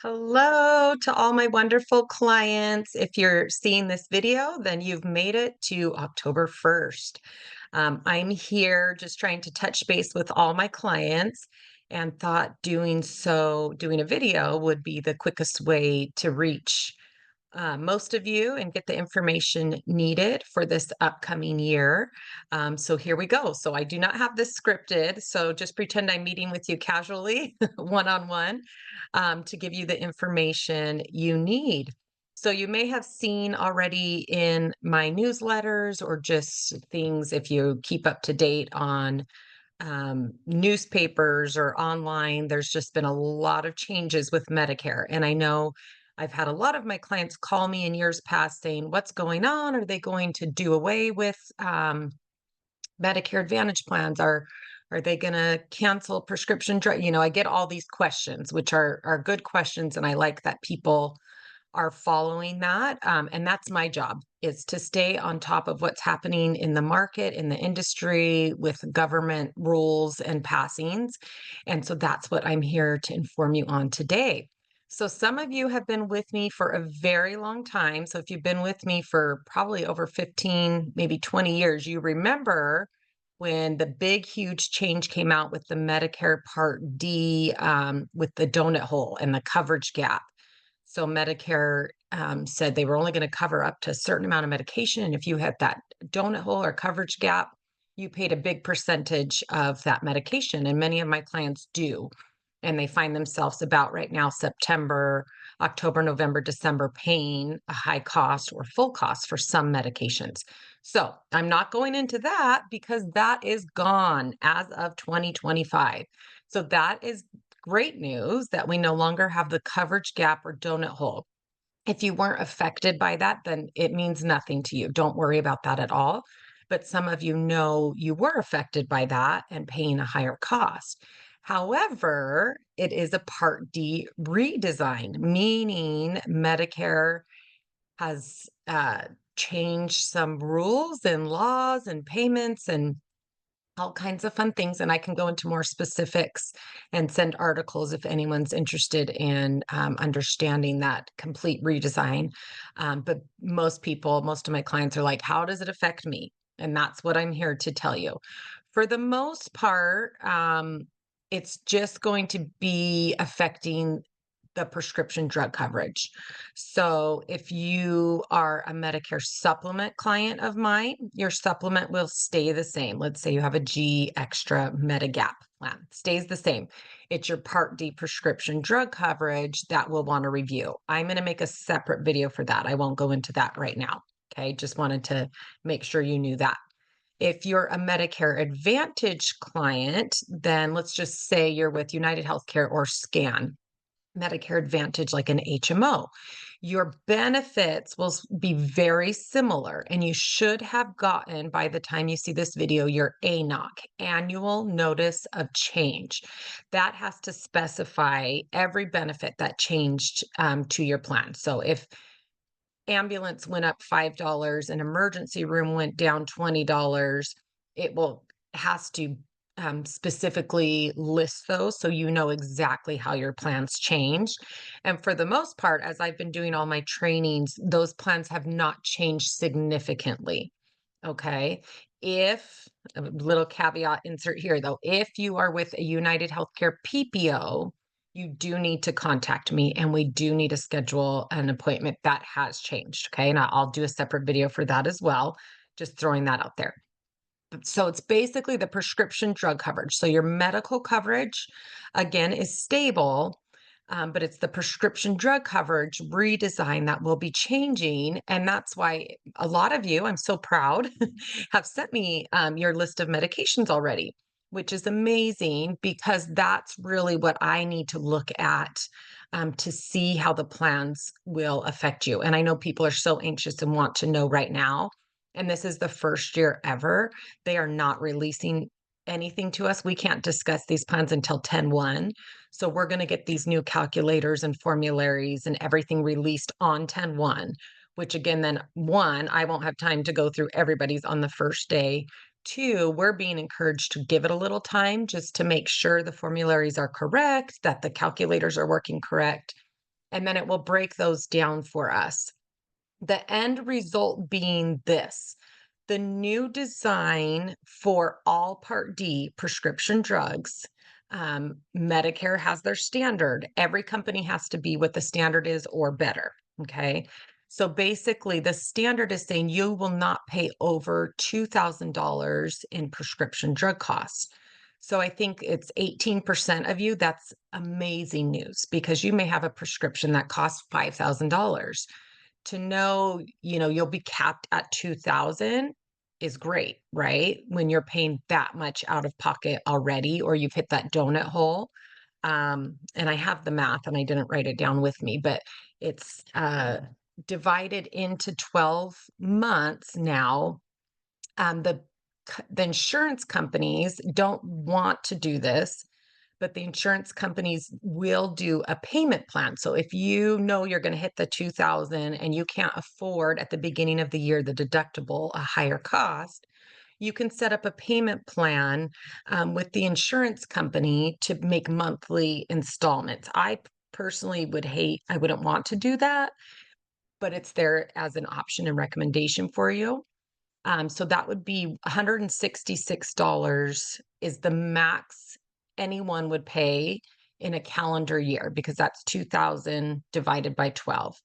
Hello to all my wonderful clients. If you're seeing this video, then you've made it to October 1st. I'm here just trying to touch base with all my clients and thought doing a video would be the quickest way to reach most of you and get the information needed for this upcoming year. So here we go. So I do not have this scripted. So just pretend I'm meeting with you casually, one on one, to give you the information you need. So you may have seen already in my newsletters or just things if you keep up to date on newspapers or online, there's just been a lot of changes with Medicare. And I know I've had a lot of my clients call me in years past saying, what's going on? Are they going to do away with Medicare Advantage plans? Are they going to cancel prescription drug? I get all these questions, which are good questions. And I like that people are following that. And that's my job is to stay on top of what's happening in the market, in the industry, with government rules and passings. And so that's what I'm here to inform you on today. So some of you have been with me for a very long time. So if you've been with me for probably over 15, maybe 20 years, you remember when the big, huge change came out with the Medicare Part D, with the donut hole and the coverage gap. So Medicare said they were only going to cover up to a certain amount of medication. And if you had that donut hole or coverage gap, you paid a big percentage of that medication. And many of my clients do. And they find themselves about right now, September, October, November, December, paying a high cost or full cost for some medications. So I'm not going into that because that is gone as of 2025. So that is great news that we no longer have the coverage gap or donut hole. If you weren't affected by that, then it means nothing to you. Don't worry about that at all. But some of you know you were affected by that and paying a higher cost. However, it is a Part D redesign, meaning Medicare has changed some rules and laws and payments and all kinds of fun things. And I can go into more specifics and send articles if anyone's interested in understanding that complete redesign. But most of my clients are like, how does it affect me? And that's what I'm here to tell you. For the most part, it's just going to be affecting the prescription drug coverage. So if you are a Medicare supplement client of mine, your supplement will stay the same. Let's say you have a G Extra Medigap plan, stays the same. It's your Part D prescription drug coverage that we'll want to review. I'm going to make a separate video for that. I won't go into that right now. Okay, just wanted to make sure you knew that. If you're a Medicare Advantage client, then let's just say you're with United Healthcare or SCAN. Medicare Advantage, like an HMO. Your benefits will be very similar, and you should have gotten, by the time you see this video, your ANOC, annual notice of change. That has to specify every benefit that changed to your plan. So if ambulance went up $5 and emergency room went down $20, it will has to specifically list those so you know exactly how your plans change. And for the most part, as I've been doing all my trainings, those plans have not changed significantly. Okay. If a little caveat insert here though, if you are with a United Healthcare PPO, you do need to contact me and we do need to schedule an appointment. That has changed. Okay. And I'll do a separate video for that as well. Just throwing that out there. So it's basically the prescription drug coverage. So your medical coverage, again, is stable, but it's the prescription drug coverage redesign that will be changing. And that's why a lot of you, I'm so proud, have sent me your list of medications already, which is amazing because that's really what I need to look at to see how the plans will affect you. And I know people are so anxious and want to know right now. And this is the first year ever. They are not releasing anything to us. We can't discuss these plans until 10/1. So we're going to get these new calculators and formularies and everything released on 10/1, which again, then one, I won't have time to go through everybody's on the first day. Two, we're being encouraged to give it a little time just to make sure the formularies are correct, that the calculators are working correct. and then it will break those down for us. The end result being this: the new design for all Part D prescription drugs, Medicare has their standard. Every company has to be what the standard is or better. Okay. So basically, the standard is saying you will not pay over $2,000 in prescription drug costs. So I think it's 18% of you. That's amazing news because you may have a prescription that costs $5,000. To know, you'll be capped at 2,000 is great, right? When you're paying that much out of pocket already, or you've hit that donut hole. And I have the math and I didn't write it down with me, but it's divided into 12 months now. The insurance companies don't want to do this, but the insurance companies will do a payment plan. So if you know you're going to hit the 2,000 and you can't afford at the beginning of the year the deductible, a higher cost, you can set up a payment plan with the insurance company to make monthly installments. I personally I wouldn't want to do that, but it's there as an option and recommendation for you. So that would be $166 is the max anyone would pay in a calendar year, because that's 2,000 divided by 12.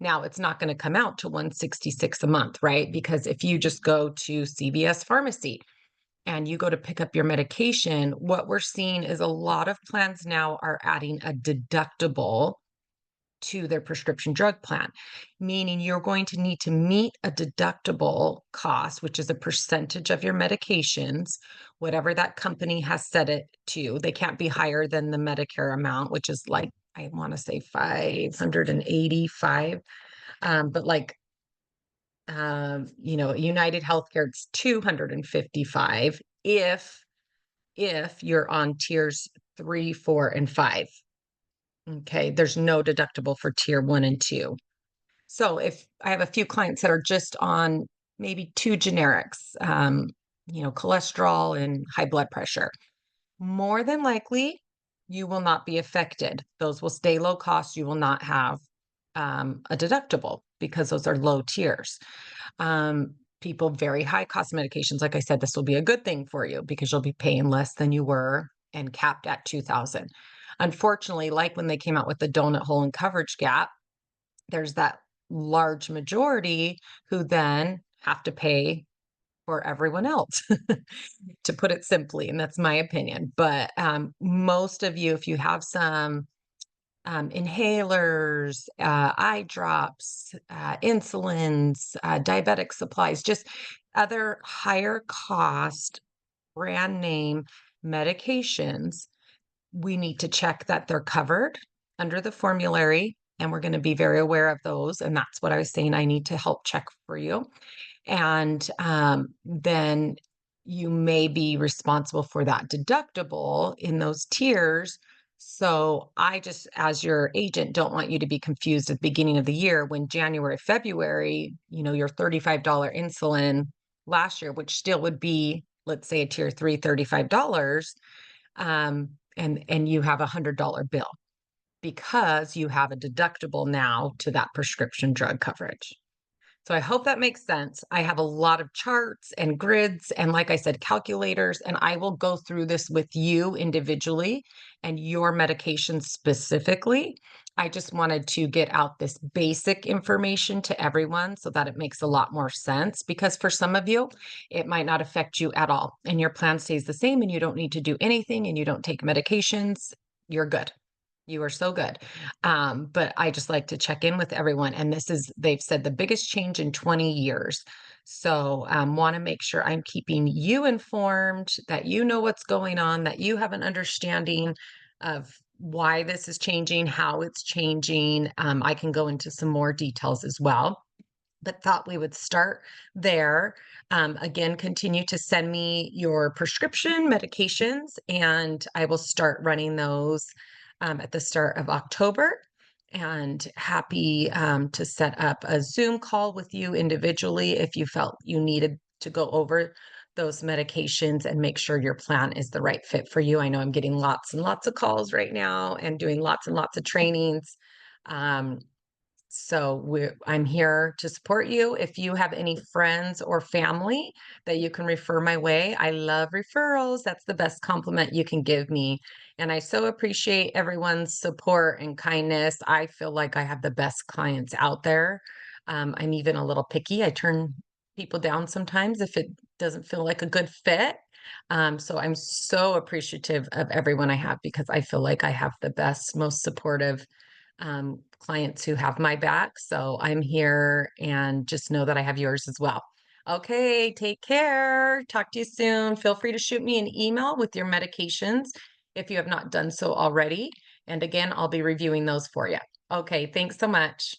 Now, it's not going to come out to 166 a month, right? Because if you just go to CVS Pharmacy and you go to pick up your medication, what we're seeing is a lot of plans now are adding a deductible to their prescription drug plan, meaning you're going to need to meet a deductible cost, which is a percentage of your medications, whatever that company has set it to. They can't be higher than the Medicare amount, which is like, I want to say 585. But like, United Healthcare, it's 255 if you're on tiers 3, 4, and 5. Okay, there's no deductible for tier 1 and 2. So if I have a few clients that are just on maybe 2 generics, cholesterol and high blood pressure, more than likely you will not be affected. Those will stay low cost. You will not have a deductible because those are low tiers. People very high cost medications, like I said, this will be a good thing for you because you'll be paying less than you were and capped at 2,000. Unfortunately, like when they came out with the donut hole and coverage gap, there's that large majority who then have to pay for everyone else, to put it simply. And that's my opinion. But most of you, if you have some inhalers, eye drops, insulins, diabetic supplies, just other higher cost brand name medications, we need to check that they're covered under the formulary, and we're going to be very aware of those. And that's what I was saying. I need to help check for you. And then you may be responsible for that deductible in those tiers. So I just, as your agent, don't want you to be confused at the beginning of the year when January, February, your $35 insulin last year, which still would be, let's say, a tier 3, $35. And you have $100 bill because you have a deductible now to that prescription drug coverage. So I hope that makes sense. I have a lot of charts and grids and, like I said, calculators, and I will go through this with you individually and your medication specifically. I just wanted to get out this basic information to everyone so that it makes a lot more sense, because for some of you, it might not affect you at all and your plan stays the same and you don't need to do anything and you don't take medications. You're good. You are so good. But I just like to check in with everyone. And they've said, the biggest change in 20 years. So want to make sure I'm keeping you informed, that you know what's going on, that you have an understanding of why this is changing, how it's changing. I can go into some more details as well, but thought we would start there. Again, continue to send me your prescription medications, and I will start running those at the start of October. And happy to set up a Zoom call with you individually if you felt you needed to go over those medications and make sure your plan is the right fit for you. I know I'm getting lots and lots of calls right now and doing lots and lots of trainings. Um, I'm here to support you. If you have any friends or family that you can refer my way, I love referrals. That's the best compliment you can give me. And I so appreciate everyone's support and kindness. I feel like I have the best clients out there. I'm even a little picky. I turn people down sometimes if it doesn't feel like a good fit. So I'm so appreciative of everyone I have because I feel like I have the best, most supportive clients who have my back. So I'm here and just know that I have yours as well. Okay, take care. Talk to you soon. Feel free to shoot me an email with your medications if you have not done so already. And again, I'll be reviewing those for you. Okay, thanks so much.